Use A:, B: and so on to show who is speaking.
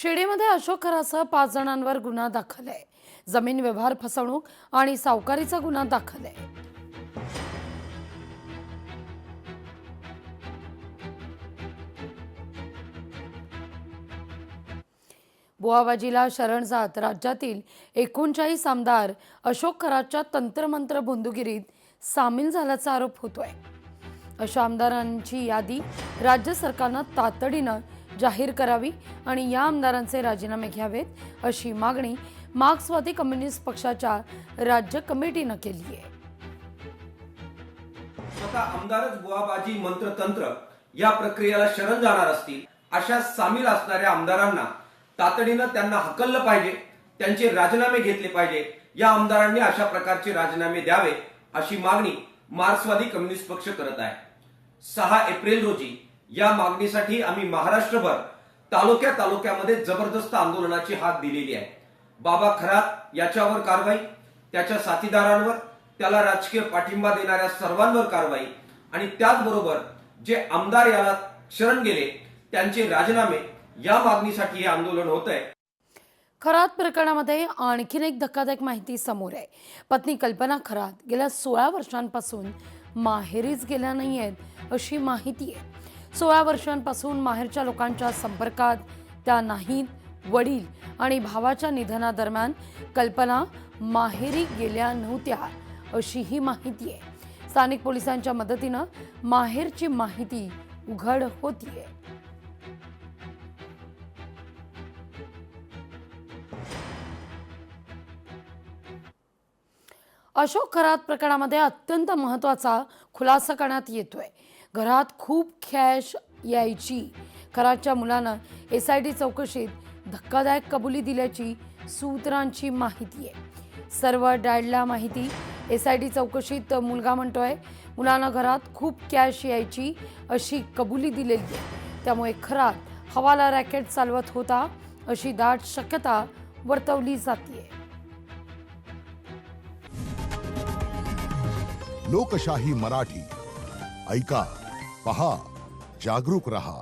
A: शिर्डीमध्ये अशोक खरासह 5 जणांवर गुन्हा दाखल आहे। जमीन व्यवहार फसवणूक आणि सावकारीचा गुन्हा दाखल आहे। बुवाबाजीला शरण जात राज्यातील 39 आमदार अशोक खरासच्या तंत्रमंत्र बंधुगिरीत सामील झाल्याचा आरोप होतोय। अशा आमदारांची यादी राज्य सरकारने तातडीने जाहीर करावी आणि या आमदारांचे राजीनामे घ्यावेत अशी मागणी मार्क्सवादी कम्युनिस्ट पक्षाच्या राज्य कमिटीने केली आहे।
B: स्वतः आमदारच बुवाबाजी मंत्रतंत्र या प्रक्रियेला शरण जाणार असतील अशा सामील असणाऱ्या आमदारांना तातडीने त्यांना हकललं पाहिजे, त्यांचे राजीनामे घेतले पाहिजे। या आमदारांनी अशा प्रकारचे राजीनामे द्यावे अशी मागणी मार्क्सवादी कम्युनिस्ट पक्ष करत आहे। 6 एप्रिल रोजी या मागणीसाठी आम्ही महाराष्ट्रभर तालुक्यामध्ये जबरदस्त आंदोलनाची हाक दिलेली आहे। बाबा खरात याच्यावर कारवाई, त्याच्या साथीदारांवर, त्याला राजकीय पाठिंबा देणाऱ्या सर्वांवर कारवाई आणि त्याचबरोबर जे आमदार याला शरण गेले त्यांचे राजीनामे या मागणीसाठी हे आंदोलन होतंय।
A: खरात प्रकरणामध्ये आणखीन एक धक्कादायक माहिती समोर आहे। पत्नी कल्पना खरात गेल्या 16 वर्षांपासून माहेरीच गेल्या नाहीयेत अशी माहिती आहे। 16 वर्षांपासून माहेरच्या लोकांच्या संपर्कात त्या नाहीत। वडील आणि भावाच्या निधनादरम्यान कल्पना माहेरी गेल्या नव्हत्या अशी ही माहिती आहे। स्थानिक पोलिसांच्या मदतीने माहेरची माहिती उघड होतीये। अशोक खरात प्रकरणामध्ये अत्यंत महत्त्वाचा खुलासा करण्यात येतोय। घरात खूप कॅश यायची। खरातच्या मुलानं एसआयटी चौकशीत धक्कादायक कबुली दिल्याची सूत्रांची माहिती आहे। सर्व डॅडला माहिती। एसआयटी चौकशीत मुलगा म्हणतोय मुलानं घरात खूप कॅश यायची अशी कबुली दिलेली आहे। त्यामुळे खरात हवाला रॅकेट चालवत होता अशी दाट शक्यता वर्तवली जाते।
C: लोकशाही मराठी ऐका, पहा, जागरूक रहा।